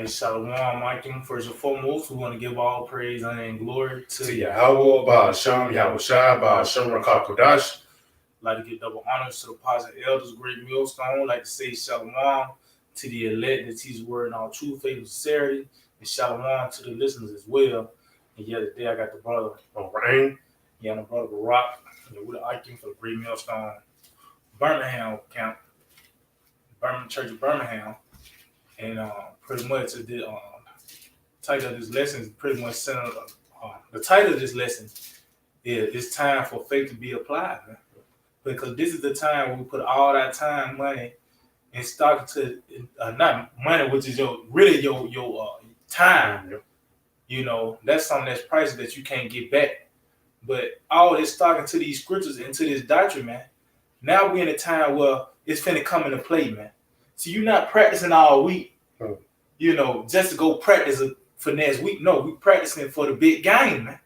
Shalom, Michael. First and foremost, we want to give all praise and glory to Yahweh, Ba'Hashem, Yahushua, Ba'Hashem, Rakakodash. Like to give double honors to the positive elders, great millstone. Like to say shalom to the elect that teach the word in all true faith and sincerity, and shalom to the listeners as well. And yet today I got the brother Rain. Yeah, and the brother Rock. We're the Icon for the great millstone, Birmingham camp, Birmingham Church of Birmingham. And pretty much the title of this lesson is pretty much centered. The title of this lesson is "It's time for faith to be applied," man. Because this is the time when we put all that time, money, and stock to not money, which is your time. You know, that's something that's priceless that you can't get back. But all this stock into these scriptures, into this doctrine, man. Now we're in a time where it's finna come into play, man. So you're not practicing all week, you know, just to go practice for next week. No, we're practicing for the big game, man,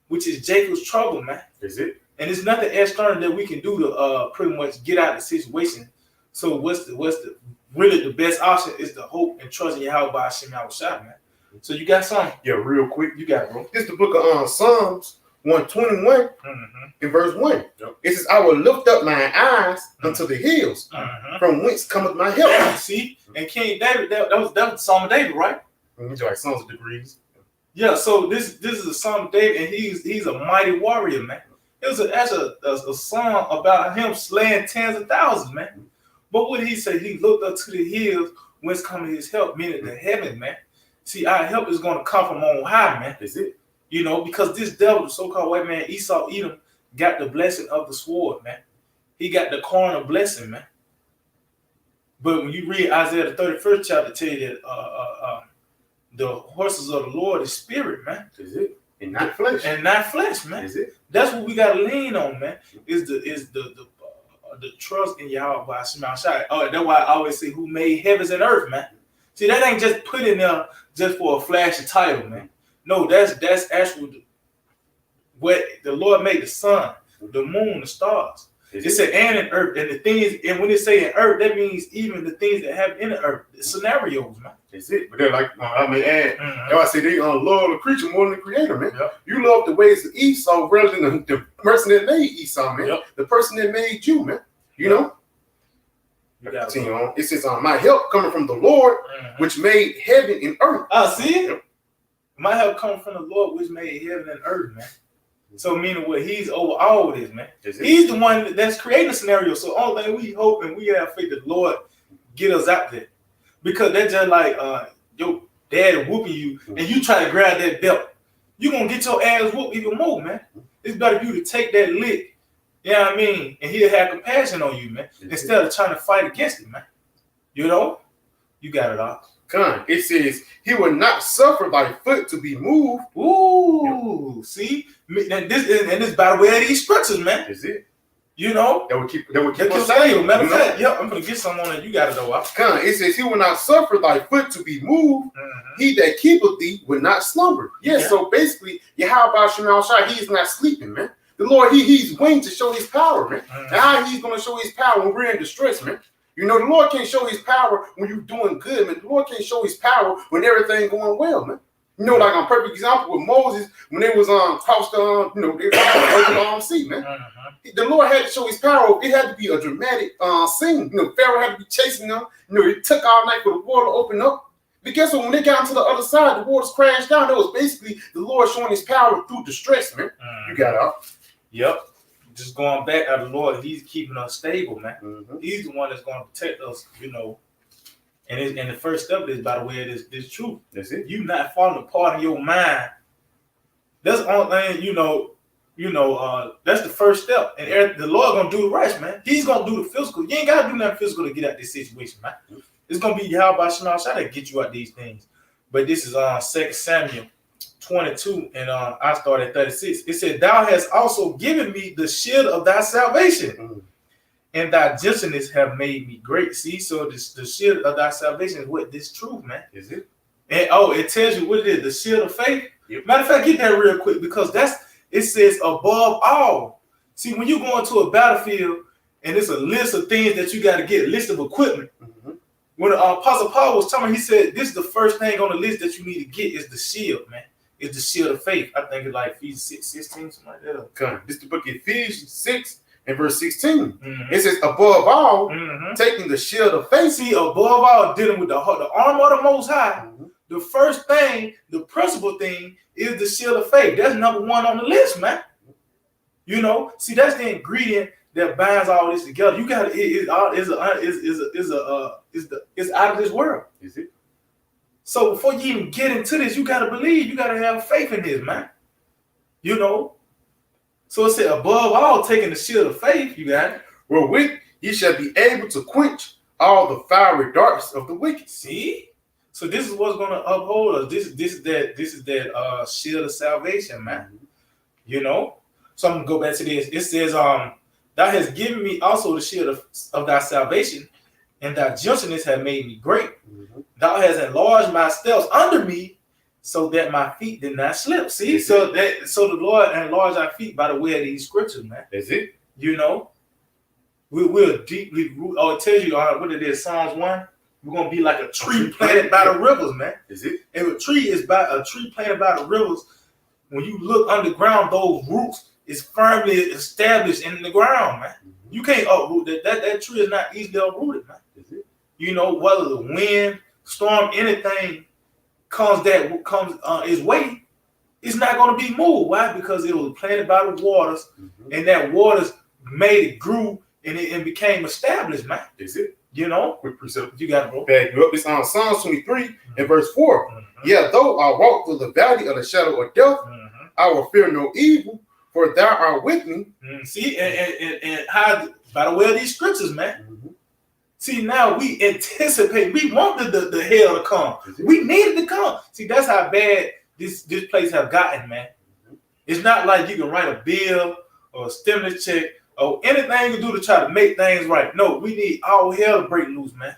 which is Jacob's trouble, man. Is it? And there's nothing external that we can do to pretty much get out of the situation. So what's the really the best option is the hope and trust in Yahweh Ba'Hashem Yahushua, man. So you got something? Yeah, real quick. You got it, bro. It's the book of Psalms 121 in verse 1. Yep. It says, I will lift up my eyes unto the hills, from whence cometh my help. See? And King David, that was the Psalm of David, right? Like Songs of Degrees. Yeah, so this is a Psalm of David, and he's a mighty warrior, man. It was a song about him slaying tens of thousands, man. But what did he say? He looked up to the hills, whence cometh his help, meaning the heaven, man. See, our help is going to come from on high, man. Is it? You know, because this devil, the so-called white man, Esau, Edom, got the blessing of the sword, man. He got the corner blessing, man. But when you read Isaiah the 31st chapter, tell you that the horses of the Lord is spirit, man. Is it? And not flesh. And not flesh, man. Is it? That's what we gotta lean on, man. Is the trust in Yahweh Ba'Hashem Yahushua. Oh, that's why I always say, who made heavens and earth, man. See, that ain't just put in there just for a flashy title, man. No, that's actual what the Lord made: the sun, the moon, the stars. It said and in earth, and the things, and when it say in earth, that means even the things that have in the earth, the scenarios, man. Is it? But they're like, I may add, that's why I say they love the creature more than the creator, man. Yep. You love the ways of Esau rather than the person that made Esau, man. Yep. The person that made you, man. You know? Continue on. It says, my help coming from the Lord, which made heaven and earth. See? Yep. My help coming from the Lord, which made heaven and earth, man. So meaning what he's over all of this, man. He's the one that's creating the scenario. So all thing we hope and we have faith that the Lord get us out there. Because that's just like your dad whooping you and you try to grab that belt. You're going to get your ass whooped even more, man. It's better for you to take that lick, you know what I mean? And he'll have compassion on you, man. Instead of trying to fight against it, man. You know? You got it all. It says, he will not suffer thy foot to be moved. Ooh, see? And this by the way of these scriptures, man. Is it? You know? That would keep us stable. Matter of fact, I'm going to get some on it. You got it, though. It says, he will not suffer thy foot to be moved. He that keepeth thee will not slumber. Yes, so basically, Yahweh Ba'Hashem Yahushua, he's not sleeping, man. The Lord, he's waiting to show his power, man. And how he's going to show his power when we're in distress, man. You know, the Lord can't show his power when you're doing good, man. The Lord can't show his power when everything going well, man. You know, like on perfect example with Moses, when they was crossed they were over the sea, man. The Lord had to show his power. It had to be a dramatic scene. You know, Pharaoh had to be chasing them. You know, it took all night for the water to open up. But guess what? When they got to the other side, the waters crashed down. That was basically the Lord showing his power through distress, man. You got it out. Yep. Just going back at the Lord, he's keeping us stable, man. He's the one that's going to protect us, you know. And the first step is, by the way, this truth. That's it. You not falling apart in your mind. That's the only thing, you know. That's the first step. And the Lord gonna do the rest, man. He's gonna do the physical. You ain't gotta do nothing physical to get out this situation, man. It's gonna be how about Shema Shai to get you out these things. But this is 2 Samuel 22, and I started at 36. It said, "Thou hast also given me the shield of thy salvation, and thy gentleness have made me great." See, so the shield of thy salvation is what this truth, man. Is it? And it tells you what it is, the shield of faith. Yep. Matter of fact, get that real quick, because it says above all. See, when you go into a battlefield and it's a list of things that you got to get, a list of equipment. When Apostle Paul was telling me, he said, this is the first thing on the list that you need to get is the shield, man. It's the shield of faith. I think it's like Ephesians 6:16, something like that. Okay. This is the book of Ephesians 6 and verse 16. It says, above all, taking the shield of faith. See, above all, dealing with the armor of the Most High. The first thing, the principal thing, is the shield of faith. That's number one on the list, man. See, that's the ingredient that binds all this together. You got it's out of this world. Is it? So before you even get into this, you gotta believe. You gotta have faith in this, man. So it said, above all, taking the shield of faith. You got it. Wherewith ye shall be able to quench all the fiery darts of the wicked. See. So this is what's gonna uphold us. This is that shield of salvation, man. So I'm gonna go back to this. It says, "Thou hast given me also the shield of thy salvation, and thy gentleness have made me great. Thou hast enlarged my steps under me, so that my feet did not slip." See, so the Lord enlarged our feet by the way of these scriptures, man. Is it? We're deeply rooted. Oh, it tells you what it is, Psalms 1. We're gonna be like a tree planted by the rivers, man. Is it? And a tree planted by the rivers. When you look underground, those roots is firmly established in the ground, man. You can't uproot that. That tree is not easily uprooted, man. Is it? Whether the wind, storm, anything comes its way, it's not gonna be moved. Why? Because it was planted by the waters, and that waters made it grew and it became established, man. Is it? Quick precept. You got it, bro. Back you up. It's on Psalms 23 and verse 4. Yeah, though I walk through the valley of the shadow of death, I will fear no evil, for thou art with me. See, and how by the way of these scriptures, man. See, now we anticipate, we want the hell to come. We need it to come. See, that's how bad this place have gotten, man. It's not like you can write a bill or a stimulus check or anything you do to try to make things right. No, we need all hell to break loose, man.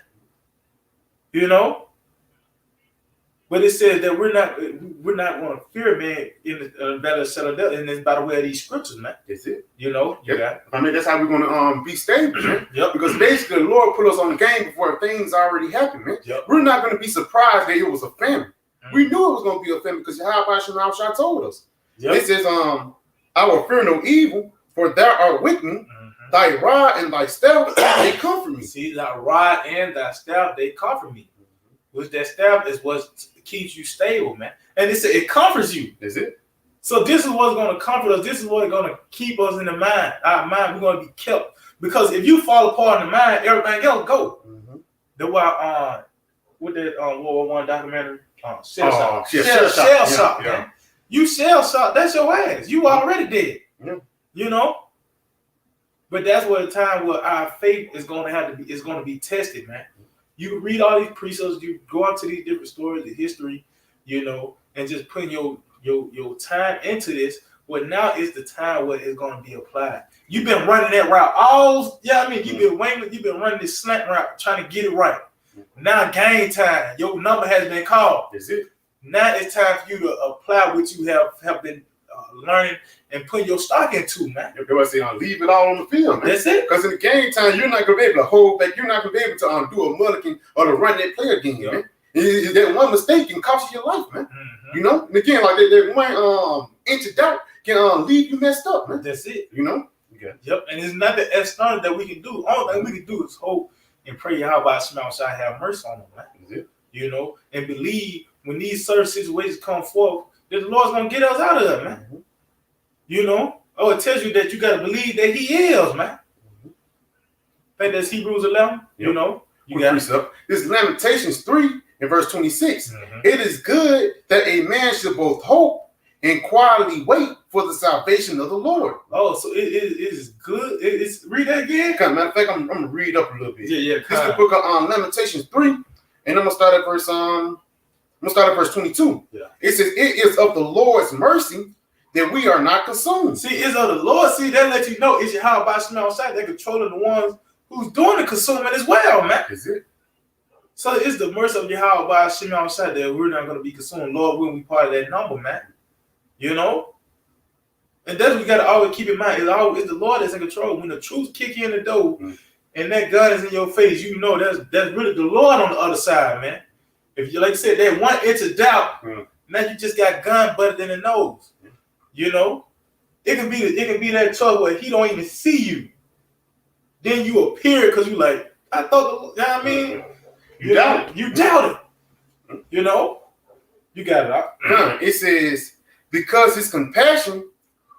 But it says that we're not going to fear, man, in the valley of the shadow of death, and it's by the way of these scriptures, man. Is it? You got it. I mean, that's how we're going to be stable, man. Yep. Because basically, the Lord put us on the game before things already happened, man. Yep. We're not going to be surprised that it was a famine. We knew it was going to be a famine because Yahweh Shah told us. Yep. It says, "I will fear no evil, for thou art with me. Thy rod and thy staff, they comfort me." See, thy rod and thy staff, they comfort me. Which that staff is what keeps you stable, man. And it comforts you. Is it? So this is what's going to comfort us. This is what's going to keep us in the mind. Our mind, we're going to be kept. Because if you fall apart in the mind, everything else go. That's why with that World War One documentary, shell shock, man. You shell shock, that's your ass. You already dead. But that's what a time where our faith is going to be tested, man. You read all these precepts, you go into these different stories, the history, and just putting your time into this. Well, now is the time where it's going to be applied. You've been running that route you've been running this slant route, trying to get it right. Now game time, your number has been called. Is it? Now it's time for you to apply what you have been learning and putting your stock into, man. Everybody say, leave it all on the field, man. That's it. Because in the game time, you're not going to be able to hold back. You're not going to be able to do a mulligan or to run that play again, man. That one mistake can cost you your life, man. And again, like that one inch of doubt can leave you messed up, man. That's it. Okay. Yep. And there's nothing external that we can do. All thing we can do is hope and pray how about Shema Shai have mercy on them, man. Is it? And believe when these certain situations come forth, that the Lord's gonna get us out of it, man. It tells you that you gotta believe that He is, man. I think that's Hebrews 11. You got it. This is Lamentations 3 and verse 26. It is good that a man should both hope and quietly wait for the salvation of the Lord. Oh, so it is good. It's read that again. Matter of fact, I'm gonna read up a little bit. Yeah. This is the book of Lamentations 3, and I'm gonna start at verse 22. Yeah. It says, "It is of the Lord's mercy that we are not consumed." See, it's of the Lord. See, that lets you know it's Yahweh Shemel Shai. They're controlling the ones who's doing the consuming as well, man. Is it? So it's the mercy of Yahweh Shemel Shai that we're not going to be consumed. Lord, when we part of that number, man. You know? And that's what we got to always keep in mind. It's the Lord that's in control. When the truth kick in the door and that gun is in your face, you know that's really the Lord on the other side, man. If you, like I said, that 1 inch of doubt, now you just got gun butted in the nose. You know? It can be that trouble where he don't even see you. Then you appear because you like, I thought, you know what I mean? You doubt it. You doubt it. You know? You got it out. It says, because his compassion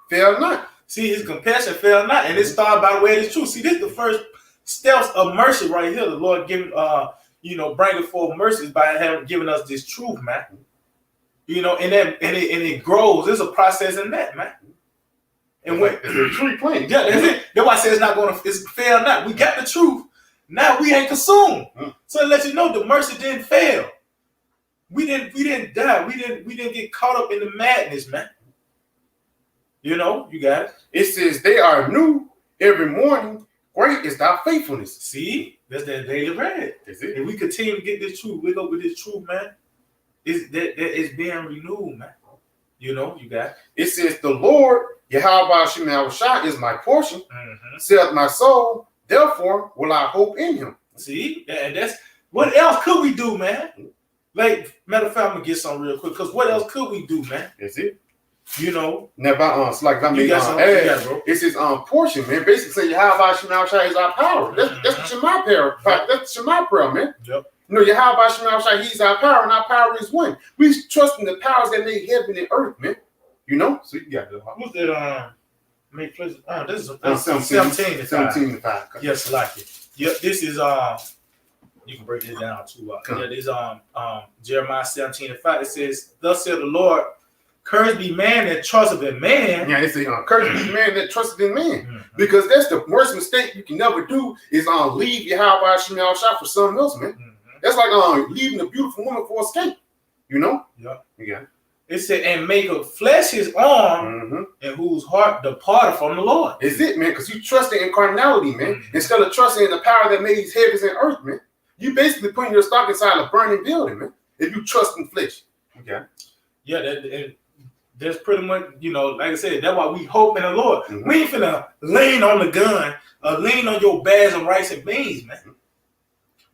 fail not. See, his compassion fail not. And it started by the way it is true. See, this is the first steps of mercy right here. The Lord giving, bringing forth mercy by having given us this truth, man. You know, and it grows. There's a process in that, man. And when the tree plant. Yeah, that's it. That's why I say it's fail not. We got the truth. Now we ain't consumed. So it lets you know the mercy didn't fail. We didn't die. We didn't get caught up in the madness, man. You know, you got it. It says they are new every morning. Great is thy faithfulness. See, that's that daily bread. Is it? If we continue to get this truth, wake up with this truth, man, it's being renewed, man. You know, you got it. It says the Lord Yahweh Shemel Shai is my portion, saith my soul, therefore will I hope in him. See, and that's what else could we do, man? Like, matter of fact, I'm gonna get something real quick, because what else could we do, man? Is it? You know, now it says portion, man. Basically, Yahweh Shemel Shai is our power. That's the Shema prayer. That's the Shema prayer, man. Yep. You know, Yahweh Shemel Shai, he's our power, and our power is one. We trust in the powers that made heaven and earth, man. You know? So you got that. Who's that? Make pleasure. This is 17:5. Yes, I like it. Yep, this is you can break this down too. This Jeremiah 17:5. It says, "Thus said the Lord, cursed be man that trusteth in man." Yeah, it says, cursed be man that trusted in man. Because that's the worst mistake you can never do is leave Yahweh Shemel Shai for something else, man. That's like leaving a beautiful woman for escape. You know? Yep. Yeah. It said, "And make of flesh his arm, and whose heart departed from the Lord." It's it, man, because you trust in carnality, man. Instead of trusting in the power that made these heavens and earth, man. You basically putting your stock inside a burning building, man. If you trust in flesh. Okay. Yeah, that's pretty much, like I said, that's why we hope in the Lord. We ain't finna lean on the gun or lean on your bags of rice and beans, man.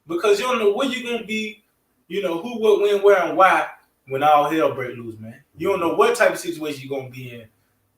Because you don't know where you're gonna be, who, what, when, where, and why when all hell break loose, man. You don't know what type of situation you're gonna be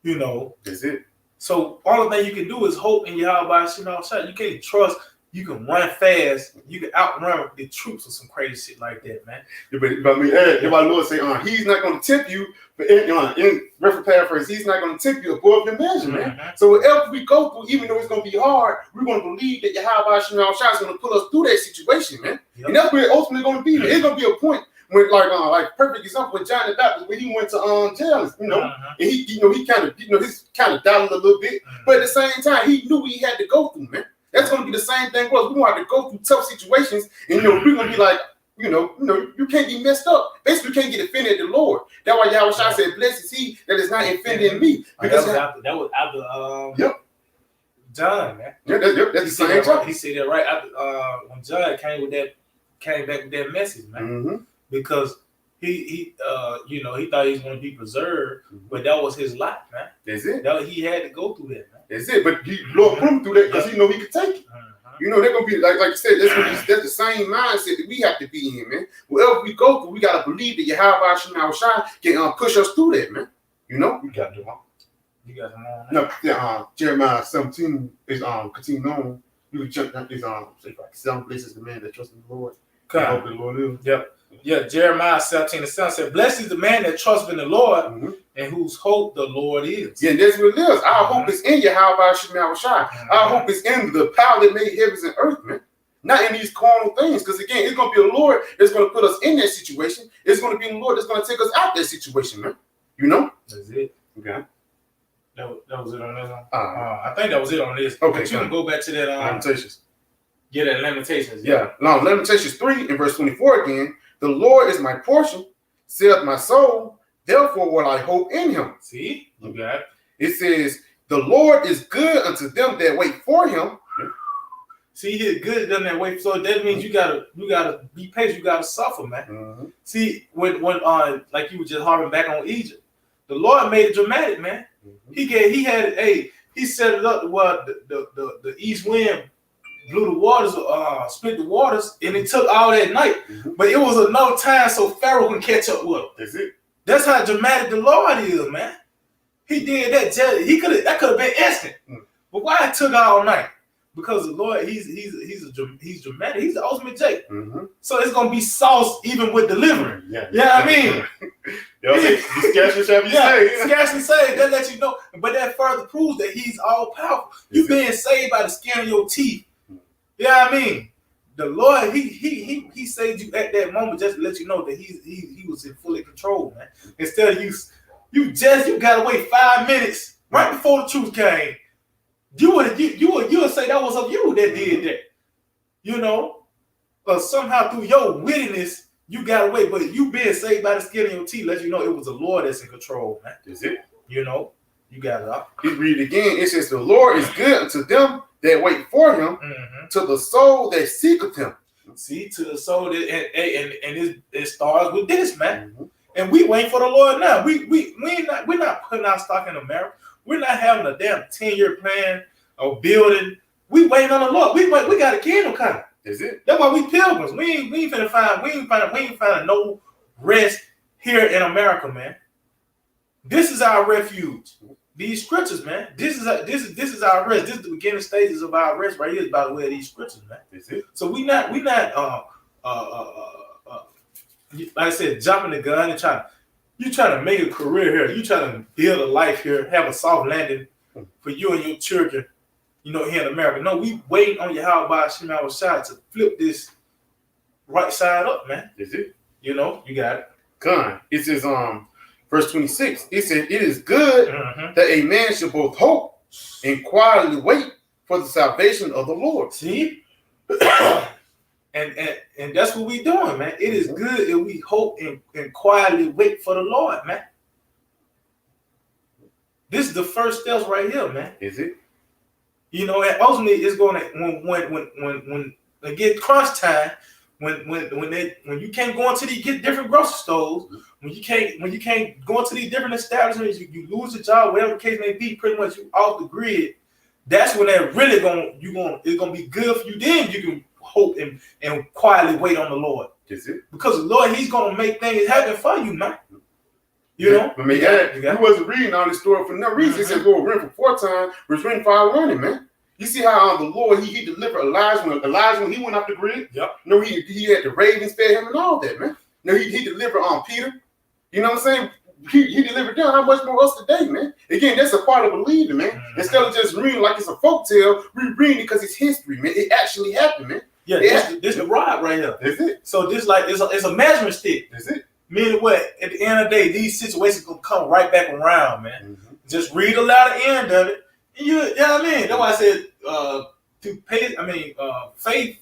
in, That's it. So all the thing you can do is hope in Yahweh Shemel Shai. You can't trust. You can run fast. You can outrun the troops or some crazy shit like that, man. Yeah, but I mean, if our Lord say, he's not going to tempt you, in reference paraphrase, he's not going to tempt you above the measure, man. So whatever we go through, even though it's going to be hard, we're going to believe that Yahweh Shemel Shai is going to pull us through that situation, man. Yep. And that's where it's ultimately going to be, man. It's going to be a point when, like perfect example with John the Baptist, when he went to jail, and he kind of, he's kind of doubted a little bit, but at the same time, he knew he had to go through, man. That's going to be the same thing for us. We're going to have to go through tough situations, and we're going to be like, you can't be messed up. Basically, you can't get offended at the Lord. That's why Yahweh Shai said, "Blessed is he that is not offended in me." Because that was after John, man. Yeah, that's the same time. He said that right after when John came back with that message, man. Because he thought he was going to be preserved, but that was his life, man. That's it. He had to go through that, man. That's it. But Lord put him through that because he could take it. They're gonna be like you said. That's the same mindset that we have to be in, man. Whatever we go through, we gotta believe that Yahweh Shemel Shai can push us through that, man. We got to. You got them on. No, Jeremiah 17 is continuing on. You can check that. Is say like 7 places the man that trusts in the Lord. Hope the Lord lives. Yep. Yeah, Jeremiah 17:7 said, "Blessed is the man that trusts in the Lord, and whose hope the Lord is." Yeah, that's what it is. Our hope is in Yahweh Shemel Shai. Our hope is in the power that made heavens and earth, man. Not in these carnal things. Because again, it's going to be the Lord that's going to put us in that situation. It's going to be the Lord that's going to take us out of that situation, man. You know? That's it. Okay. That was it on this one. Uh, I think that was it on this. Okay, But you can go back to that. Lamentations. Yeah, that Lamentations. Yeah. Now, Lamentations 3 in verse 24 again. The Lord is my portion, saith my soul. Therefore will I hope in him. See? You got it. It says, the Lord is good unto them that wait for him. See, he's good done that way. So that means you gotta be patient. You gotta suffer, man. Mm-hmm. See, when like you were just harping back on Egypt, the Lord made it dramatic, man. Mm-hmm. He set it up where the east wind blew the waters, split the waters, and it took all that night. Mm-hmm. But it was enough time so Pharaoh can catch up with him. That's it. That's how dramatic the Lord is, man. He did that. That could have been instant. Mm-hmm. But why it took all night? Because the Lord, he's dramatic. He's the ultimate J. Mm-hmm. So it's gonna be sauce even with delivering. Yeah. You know what I mean? Scarcely shall be saved. Scarcely saved. That lets you know. But that further proves that he's all powerful. You being saved by the skin of your teeth. You know what I mean? The Lord, he saved you at that moment just to let you know that he was in fully control, man. Instead of you gotta wait 5 minutes right before the truth came. You would say that was of you that did that, you know, but somehow through your wittiness you gotta wait. But you being saved by the skin of your teeth lets you know it was the Lord that's in control, man. Is it? You know, you got it. Let's read it again. It says, "The Lord is good unto them that wait for him, to the soul that seeketh him." See, to the soul that and it starts with this, man. And we wait for the Lord now. We're not putting our stock in America. We're not having a damn 10-year plan of building. We waiting on the Lord. We got a kingdom coming. Is it? That's why we pilgrims. We ain't find no rest here in America, man. This is our refuge. These scriptures, man. This is our rest. This is the beginning stages of our rest right here by the way of these scriptures, man. Is it? So we not like I said, jumping the gun and trying to make a career here. You trying to build a life here, have a soft landing for you and your children, you know, here in America. No, we waiting on Yahweh Shem Shai to flip this right side up, man. Is it? You know, you got it. Gun. It says, verse 26. It said, "It is good that a man should both hope and quietly wait for the salvation of the Lord." See? And that's what we doing, man. It is good if we hope and quietly wait for the Lord, man. This is the first steps right here, man. Is it? You know, and ultimately it's going to when it get crunch time, when you can't go into these different grocery stores, when you can't go into these different establishments, you lose your job, whatever the case may be, pretty much you off the grid. That's when they're really it's gonna be good for you. Then you can hope and quietly wait on the Lord. Is it? Because the Lord, he's gonna make things happen for you, man. You know? I mean, you wasn't reading all this story for no reason. It says go rent for 4 times, was written for our learning, man. You see how the Lord, he delivered Elijah when he went off the grid. Yep. You know, he had the ravens fed him and all that, man. You know, he delivered Peter. You know what I'm saying? He delivered them. How much more us today, man? Again, that's a part of believing, man. Instead of just reading like it's a folk tale, we read it because it's history, man. It actually happened, man. Yeah, this the rod right here. That's it. So this like it's a measuring stick. That's it. Meaning what? At the end of the day, these situations gonna come right back around, man. Just read the latter end of it. And you know what I mean? That's why I said faith,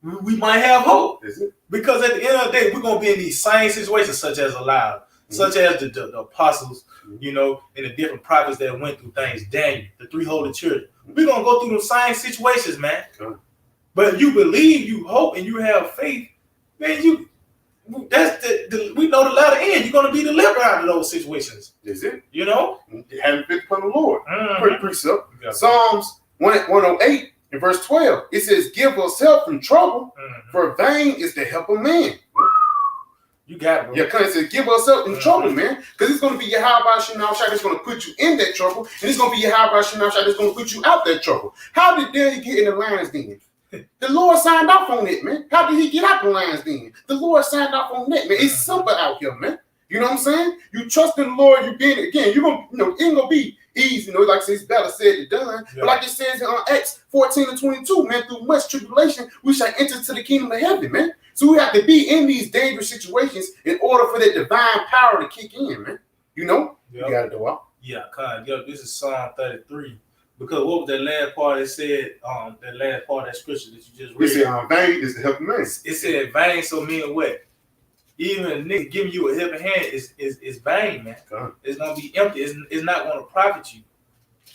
we might have hope. Because at the end of the day, we're gonna be in these same situations such as Elijah, such as the apostles, you know, and the different prophets that went through things, Daniel, the 3 holy children. We're gonna go through the same situations, man. But you believe, you hope, and you have faith, man. We know the latter end. You're gonna be delivered out of those situations. Is it? You know, having faith upon the Lord. Pretty simple. Psalms 108 in verse 12. It says, "Give us help from trouble, for vain is the help of man." You got it, bro. Yeah, because it says, "Give us help in trouble, man." Because it's going to be Yahweh Shem Shai that's going to put you in that trouble, and it's going to be Yahweh Shem Shai that's going to put you out that trouble. How did Daniel get in the lion's den? The Lord signed off on it, man. How did he get out the lion's den? The Lord signed off on that, man. It's simple out here, man. You know what I'm saying? You trust in the Lord. You being again. You're gonna, it ain't gonna be easy. You know, like it's better said than done. Yeah. But like it says in Acts 14:22, man, through much tribulation we shall enter to the kingdom of heaven, man. So we have to be in these dangerous situations in order for that divine power to kick in, man. You know, Yep. You got it, though. Yeah, yo, this is Psalm 33. Because what was that last part? It said, that last part of that scripture that you just read. It said, vain is the helping man. It said vain, so meaning what? Even a nigga giving you a helping hand is vain, man. It's gonna be empty. It's not gonna profit you.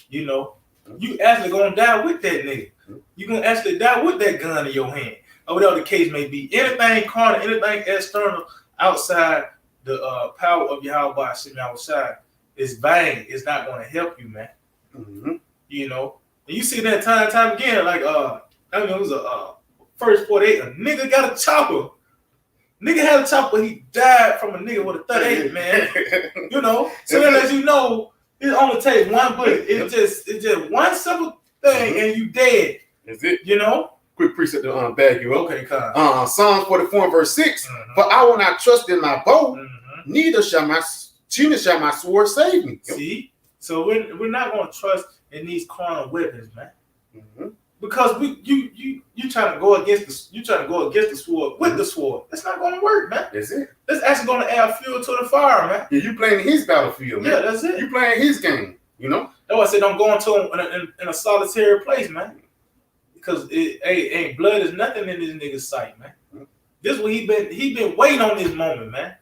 You know, you actually gonna die with that nigga. You gonna actually die with that gun in your hand, or whatever the case may be. Anything carnal, anything external outside the power of Yahweh outside is vain. It's not gonna help you, man. You know, and you see that time and time again. Like it was a first 48. A nigga got a chopper. Nigga had a chopper. He died from a nigga with a 38, man. You know, so that lets you know it only takes one bullet. It's just one simple thing, and you dead. That's it. You know. Quick precept to bag you up. Okay, kind. Psalms 44 verse 6. But I will not trust in my bow, neither shall my sword save me. See, so we're not gonna trust in these carnal weapons, man. Because you trying to go against the sword with the sword. That's not gonna work, man. That's it. That's actually gonna add fuel to the fire, man. Yeah, you playing his battlefield, man. Yeah, that's it. You playing his game, you know. That's why I said don't go into him in a solitary place, man. Because ain't blood is nothing in this nigga's sight, man. This is what he been waiting on this moment, man.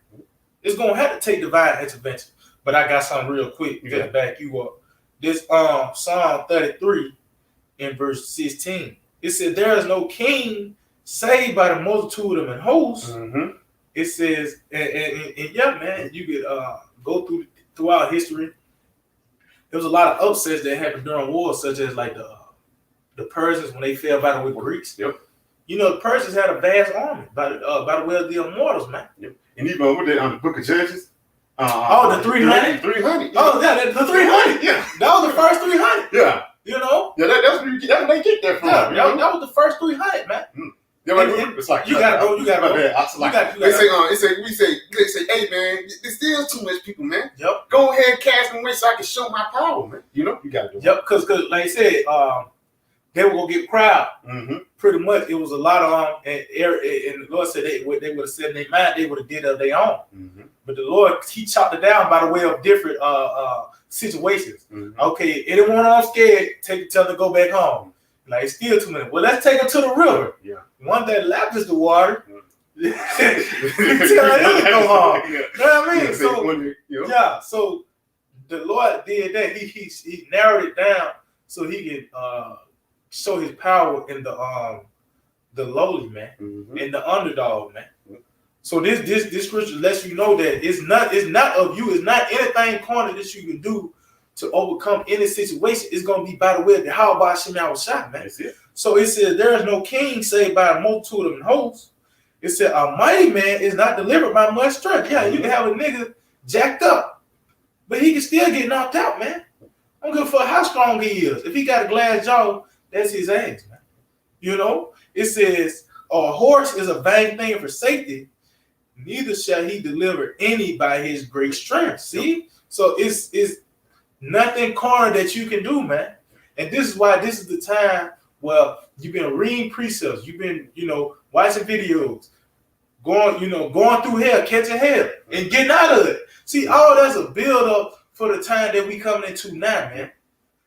It's gonna have to take divine intervention. But I got something real quick just to back you up. This Psalm 33 in verse 16. It said, there is no king saved by the multitude of an host. It says, and yeah, man, you could go throughout history. There was a lot of upsets that happened during wars, such as like the Persians when they fell battle with Greeks. Yep. You know, the Persians had a vast army by the way of the immortals, man. Yep. And even with that on the Book of Judges. The 300? 300. Oh, yeah, the 300. Yeah. That was the first 300. Yeah. You know? Yeah, that's where they get that from. Yeah, that was the first 300, man. Yeah, it's like you gotta go. They say, hey man, there's still too much people, man. Yep. Go ahead and cast me away so I can show my power, man. You know, you gotta do it. Yep, because like I said, they were gonna get crowd. Pretty much, it was a lot of and the Lord said they would have said in their mind they would have did of their own. But the Lord, He chopped it down by the way of different situations. Okay, anyone on scared, tell them to go back home. Like it's still too many. Well, let's take them to the river. Yeah. One that laps is the water. You tell him to go home. You know what I mean? So so the Lord did that. He narrowed it down so He could show His power in the lowly man, in the underdog man. So this scripture lets you know that it's not of you. It's not anything corner that you can do to overcome any situation. It's gonna be by the way of the how about Shemai shot, man. That's it. So it says there is no king saved by a multitude of hosts. It said a mighty man is not delivered by much strength. Yeah, you can have a nigga jacked up, but he can still get knocked out, man. I don't give a fuck how strong he is. If he got a glass jaw, that's his ass, man. You know, it says a horse is a vain thing for safety, neither shall he deliver any by his great strength. See? So it's nothing carnal that you can do, man. And this is why this is the time where you've been reading precepts, you've been, watching videos, going through hell, catching hell, and getting out of it. See, all that's a build up for the time that we coming into now, man.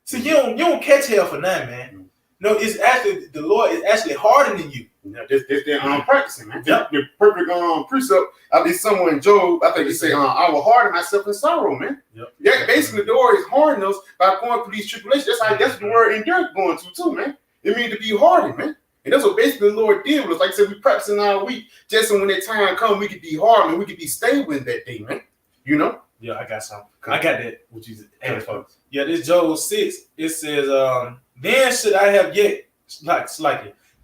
See, you don't catch hell for now, man. No, it's actually the Lord is actually hardening you. Yeah, this they're practicing, man. Yep. The perfect precept. I think somewhere in Job, I think he say, I will harden myself in sorrow, man. Yep. Yeah, basically the Lord is hardening us by going through these tribulations. That's the word endurance going to too, man. It means to be hardened, man. And that's what basically the Lord did with us. Like I said, we practicing all week just so when that time comes, we could be hardened and we could be stable in that day, man. You know? Yeah, I got something. I got that, which is yeah, this Job 6, it says, then should I have yet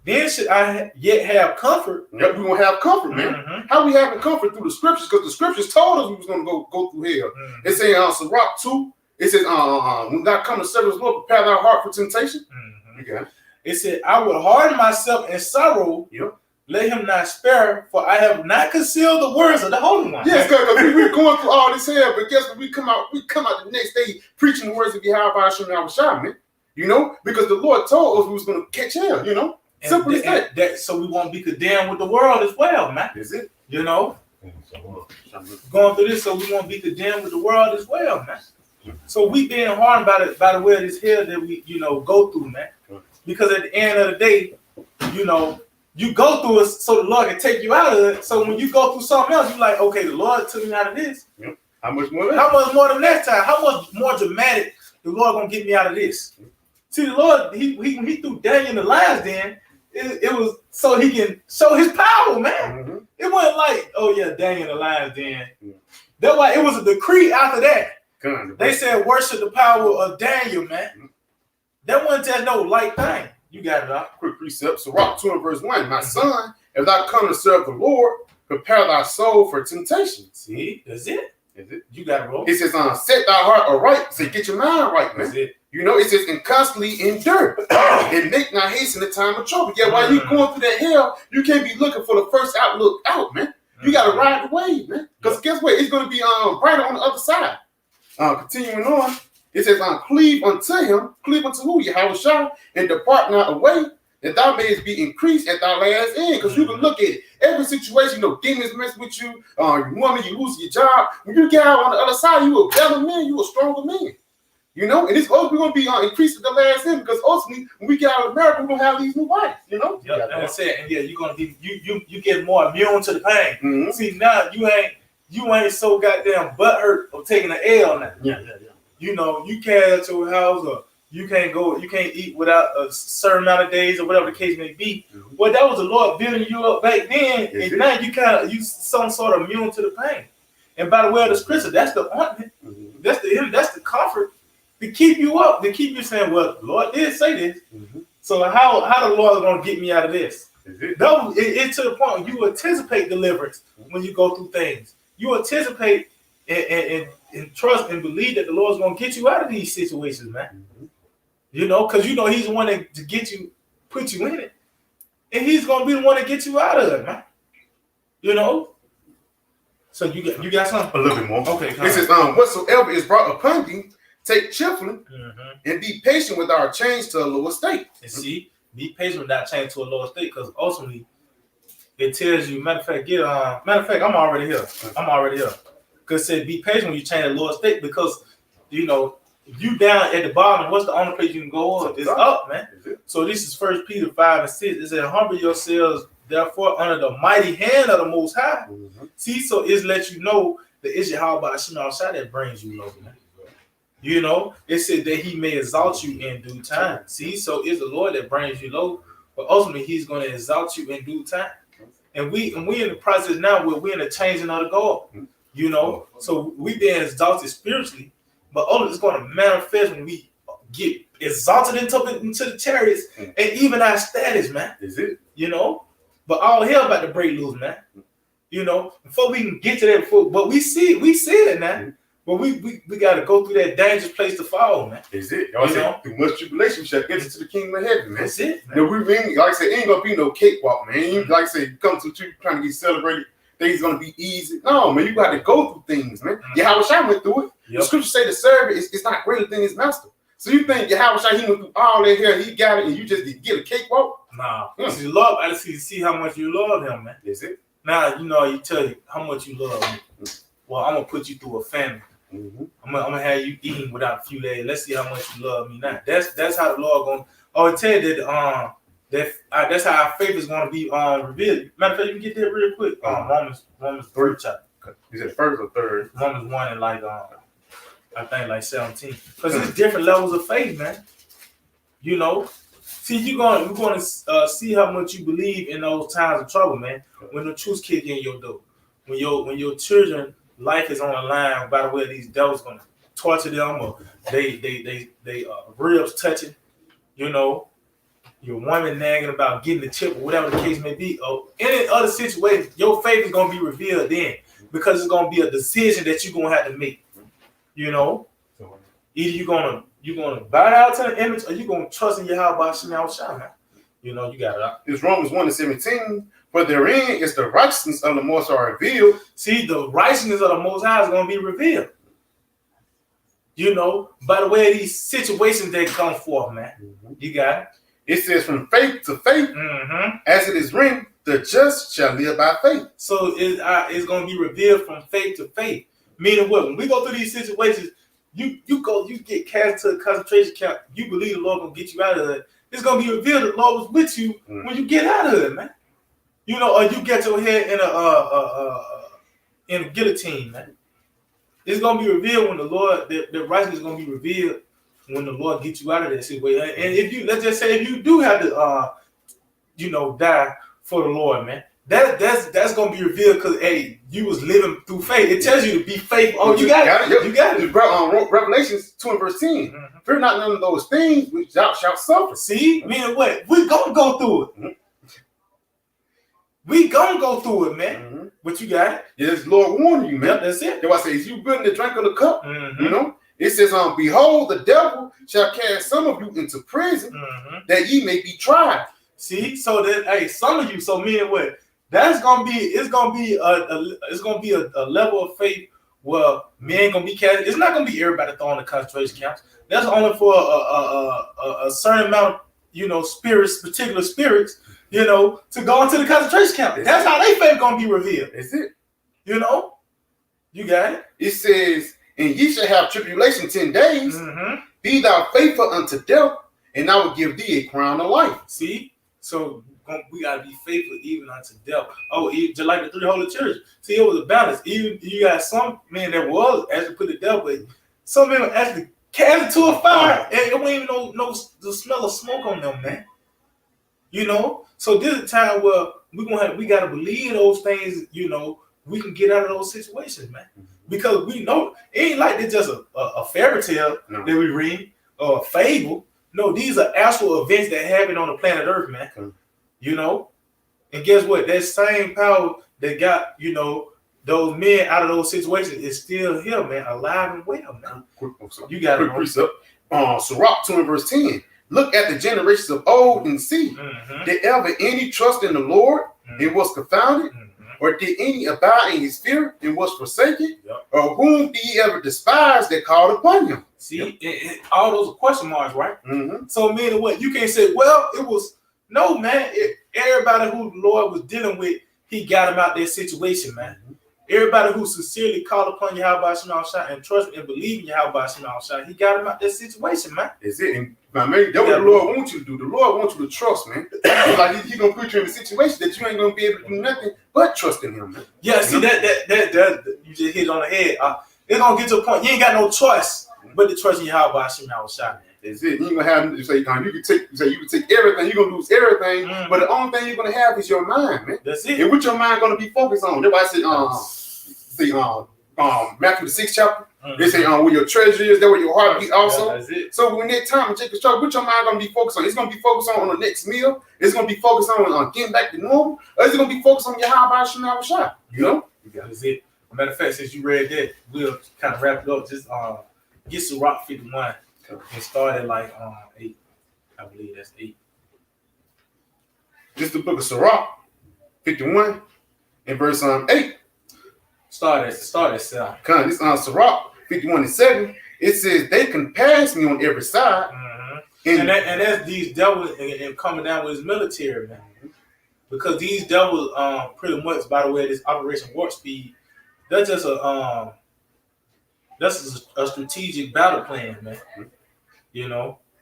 then should I yet have comfort? Yep, we gonna have comfort, man. How we having comfort through the scriptures? Because the scriptures told us we was gonna go through hell. It says Sirach 2, it says, when God come to set us Lord, prepare thy heart for temptation. Okay. It said, I will harden myself in sorrow. Yep. Let him not spare, for I have not concealed the words of the Holy One. Yes, because we're going through all this hell, but guess what? We come out the next day preaching the words of Yahweh Shemai, man. You know, because the Lord told us we was going to catch hell, Simple as that. So we won't be condemned with the world as well, man. Is it? You know? Going through this so we won't be condemned with the world as well, man. So we being harmed by the way of this hell that we, go through, man. Because at the end of the day, you go through it so the Lord can take you out of it. So when you go through something else, you're like, okay, the Lord took me out of this. Yep. How much more? How much more than last time? How much more dramatic the Lord gonna get me out of this? See, the Lord, he threw Daniel in the lion's den. It was so he can show his power, man. It wasn't like, oh yeah, Daniel in the lion's den. That's why it was a decree after that. They said worship the power of Daniel, man. That wasn't just no light thing. You got it out. Quick precept. So Rock 2 and verse 1. My son, if thou come to serve the Lord, prepare thy soul for temptation. See, that's it. Is it? You got it, bro. It says, set thy heart aright. Say, get your mind right, man. That's it. It says, and constantly endure. And make not haste in the time of trouble. Yeah, while you going through that hell, you can't be looking for the first outlook out, man. You got to ride the wave, man. Because guess what? It's going to be brighter on the other side. Continuing on, it says, cleave unto him. Cleave unto who? Yahweh, and depart not away, that thou mayest be increased at thy last end. Because you can look at every situation, demons mess with you, you woman, you lose your job. When you get out on the other side, you a better man, you a stronger man. And it's ultimately going to be increased at the last end, because ultimately, when we get out of America, we're going to have these new wives, Yep, that's it. And yeah, you're going to be, you get more immune to the pain. See, now you ain't so goddamn butthurt of taking an L now. Yeah. You can't at your house, or you can't eat without a certain amount of days, or whatever the case may be. Well, that was the Lord building you up back then, and now you some sort of immune to the pain. And by the way of the scripture, that's the ointment. That's the comfort to keep you up, to keep you saying, well, the Lord did say this. So how the Lord is going to get me out of this? It's to the point where you anticipate deliverance when you go through things. You anticipate and trust and believe that the Lord's going to get you out of these situations, man. Because he's the one to get you, put you in it. And he's going to be the one to get you out of it, man. So you got something? A little bit more. Okay. It says, whatsoever is brought upon thee, take cheerfully, and be patient with our change to a lower state. And see, be patient with that change to a lower state, because ultimately it tells you, matter of fact, I'm already here. Because it said be patient when you change a lower state, because if you down at the bottom, what's the only place you can go up? It's up, man. So this is 1 Peter 5 and 6. It said, humble yourselves therefore under the mighty hand of the Most High. See, so it's let you know that it's Yahweh Shai that brings you low, man. It said that he may exalt you in due time. See, so it's the Lord that brings you low, but ultimately he's going to exalt you in due time. And we in the process now where we're in the changing of the guard. So we being exalted spiritually, but ultimately it's going to manifest when we get exalted into the chariots and even our status, man. Is it? But all hell about to break loose, man. Before we can get to that, but we see it now. But we got to go through that dangerous place to fall, man. Is it? Y'all say through much tribulation, we shall get into the kingdom of heaven, man. That's it, man. We like I said, ain't gonna be no cakewalk, man. You like I said, you come to the church trying to get celebrated, things gonna be easy. No, man, you got to go through things, man. Yahweh Shai went through it. The scripture say the servant is not greater than his master. So you think Yahweh Shai, he went through all that here, he got it, and you just get a cakewalk? Nah. See, love, I see how much you love him, man. Is it? Now you tell you how much you love me. Well, I'm gonna put you through a famine. I'm gonna have you eating without a few days. Let's see how much you love me now. That's how the Lord gonna. Oh, I tell you that that's how our faith is gonna be revealed. Matter of fact, you can get that real quick. Romans 3 chapter. Is it first or third? Romans 1 and I think like 17. Because it's different levels of faith, man. See, we're gonna see how much you believe in those times of trouble, man. When the truth kick in your door, when your children. Life is on the line. By the way, these devils gonna torture them, or they ribs touching, your woman nagging about getting the chip, or whatever the case may be. Or any other situation, your faith is gonna be revealed then, because it's gonna be a decision that you're gonna have to make. Either you're gonna bow down to the image, or you're gonna trust in Yahweh Shai, man. You got it out. It's Romans 1 and 17. For therein is the righteousness of the Most High revealed. See, the righteousness of the Most High is going to be revealed. By the way of these situations that come forth, man. You got it. It says from faith to faith, as it is written, The just shall live by faith. So it's going to be revealed from faith to faith. Meaning what? When we go through these situations, you get cast to a concentration camp. You believe the Lord going to get you out of it. It's going to be revealed that the Lord was with you when you get out of it, man. You know, or you get your head in a guillotine, man. It's going to be revealed when the Lord, the righteousness is going to be revealed when the Lord gets you out of that situation. And if you, let's just say, if you do have to, die for the Lord, man, that's gonna be revealed because hey, you was living through faith. It tells you to be faithful. Oh, you got it. You got it. Revelations 2 and verse 10. Fear not none of those things which thou shalt suffer. See, meaning what? We gonna go through it. We gonna go through it, man. But you got it. Yes, Lord warned you, man. Yep, that's it. That's why I say, is you good in the drink of the cup? You know, it says, behold, the devil shall cast some of you into prison that ye may be tried. See, so that hey, some of you, so meaning what? It's gonna be a level of faith where men gonna be cast. It's not gonna be everybody thrown in concentration camps. That's only for a certain amount of, spirits, particular spirits, to go into the concentration camp. That's how they faith gonna be revealed. That's it. You got it. It says, and ye shall have tribulation 10 days. Be thou faithful unto death, and I will give thee a crown of life. See. So we gotta be faithful even unto death. Oh, just like the three holy churches. See, it was a balance. Even you got some men that was actually put to death, but some men actually cast it to a fire, and it wasn't even no the smell of smoke on them, man. So this is a time where we gotta believe those things. We can get out of those situations, man, because we know it ain't like it's just a fairy tale that we read or a fable. No, these are actual events that happen on the planet Earth, man. And guess what? That same power that got, those men out of those situations is still here, man, alive and well, man. You got quick precept. Sirach 2 and verse 10. Look at the generations of old and see, did ever any trust in the Lord and was confounded? Or did any abide in his fear and was forsaken? Or whom did he ever despise that called upon him? See, all those are question marks, right? So meaning what? You can't say, well, it was, no, man. Everybody who the Lord was dealing with, he got him out their situation, man. Everybody who sincerely called upon Yahweh Shema Shah and trust and believe in Yahweh Shema Shah, he got him out their situation, man. Is it? And that's what the Lord wants you to do. The Lord wants you to trust, man. Like he's gonna put you in a situation that you ain't gonna be able to do nothing but trust in him, man. Yeah, see that you just hit on the head. It's gonna get to a point you ain't got no choice but to trust in Yahweh Shema Shah, man. Is it? You ain't gonna have you say you can take everything. You're gonna lose everything, but the only thing you're gonna have is your mind, man. That's it. And what your mind gonna be focused on? That's why I said, Matthew the 6th chapter. They say, where your treasure is, there where your heart be also. Yeah, that's it. So when that time take a struggle, what your mind gonna be focused on? It's gonna be focused on the next meal. It's gonna be focused on getting back to normal. Or is it gonna be focused on your Yahweh Shema Shah? That's it. Matter of fact, since you read that, we'll kind of wrap it up. Just get Sirach 51 and start at like 8. I believe that's 8. This is the book of Sirach 51 and verse 8. Start at 7. This Sirach 51 and 7. It says they can pass me on every side. And that's these devils and coming down with his military, man. Because these devils pretty much, by the way, this Operation Warp Speed, that's just a strategic battle plan, man.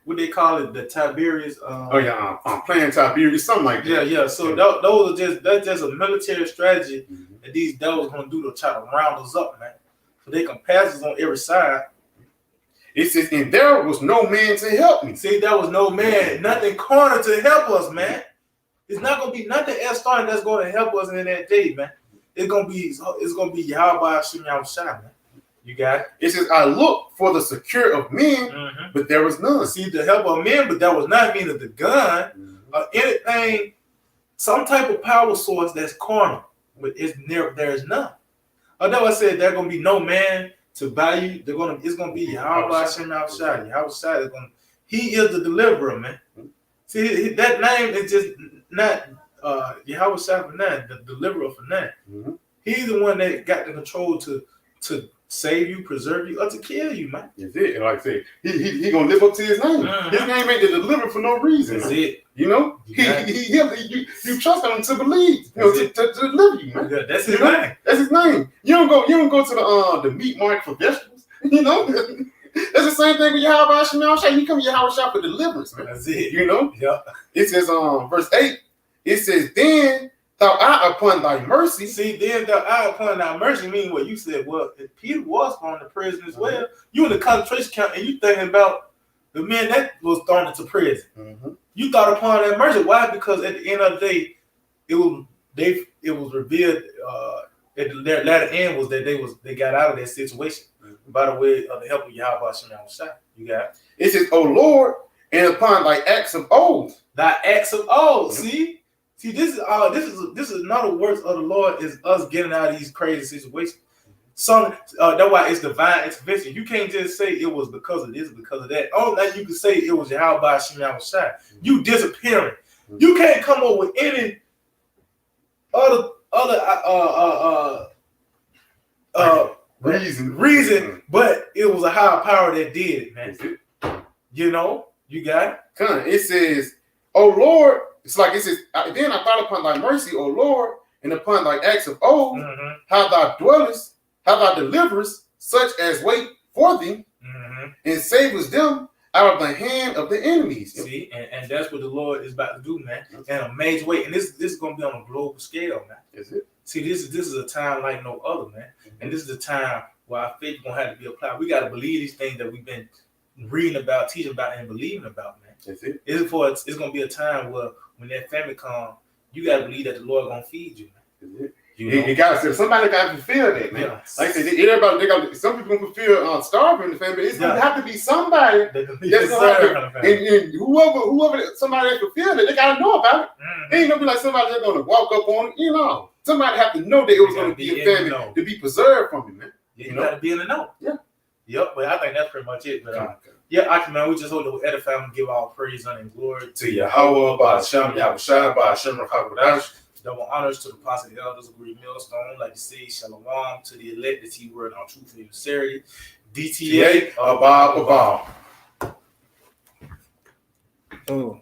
What they call it, the Tiberius. Plan Tiberius, something like that. Yeah. So that's just a military strategy that these devils gonna do to try to round us up, man. So they can pass us on every side. It says, and there was no man to help me. See, there was no man, nothing corner to help us, man. It's not gonna be nothing else starting that's gonna help us in that day, man. It's gonna be Yahweh Shema Shah, man. You got it? It says, I look for the secure of men, but there was none. See, the help of men, but that was not meaning the gun or anything, some type of power source that's carnal, but there is none. Although I said there's gonna be no man to buy you, it's gonna be Yahweh Shema Shah. Yahweh Shah is he is the deliverer, man. See, that name is just not Yahweh Shah for nothing, the deliverer for nothing. He's the one that got the control to save you, preserve you, or to kill you, man. That's it. And like I said, he gonna live up to his name. His name ain't to deliver for no reason. That's man. it. You know, you trust him to believe, to deliver you, man. Yeah, that's his name. That's his name. You don't go to the meat market for vegetables. You know, that's the same thing with Yahweh Shemel Shah. You come to Yahweh Shah for deliverance, man. That's it. You know, yeah. It says verse 8. It says, "Then thou art upon thy mercy." See, then thou art upon thy mercy mean what you said. Well, if Peter was thrown to prison as well. You in the concentration camp and you thinking about the men that was thrown into prison. You thought upon that mercy. Why? Because at the end of the day, it was revealed at the latter end was that they got out of that situation by the way of the help of Yahweh Shemel Shah. You got it says, "O Lord, and upon thy acts of old." Thy acts of old. See, this is another works of the Lord is us getting out of these crazy situations. So that's why it's divine intervention. You can't just say it was because of this, because of that. Only thing you can say it was Yahweh Shemel Shah. You disappearing. You can't come up with any other reason, but it was a higher power that did it, man. You know, you got it. It says, "O Lord," it's like it says, "Then I thought upon thy mercy, O Lord, and upon thy acts of old, how thou dwellest, how thou deliverest such as wait for thee, and savest them out of the hand of the enemies." See, and that's what the Lord is about to do, man, in a major way. And this is going to be on a global scale, man. Is it? See, this is a time like no other, man. And this is the time where our faith is going to have to be applied. We got to believe these things that we've been reading about, teaching about, and believing about, man. Is it? It's going to be a time where when that famine comes, you got to believe that the Lord going to feed you, man. Is it? You got to somebody got to fulfill that, man. Yeah. Like I said, everybody some people can fulfill starving in the family, but it's gonna have to be somebody that's gonna have to, and whoever somebody that fulfilled it, they gotta know about it. It ain't gonna be like somebody that's gonna walk up on it, you know. Somebody have to know that it was gonna be a family to be preserved from it, man. You gotta be in the know. Yeah. Yep, but I think that's pretty much it. But yeah, man, we just hope that we edify and give all praise, honor, and glory to Yahweh, by Hashem, Yahushua, by Hashem, Rakakadash. Double honors to the apostle, the elders, agree millstone, like to say shalom to the elect, the T word on truth and sincerity. DTA, Abba. Oh.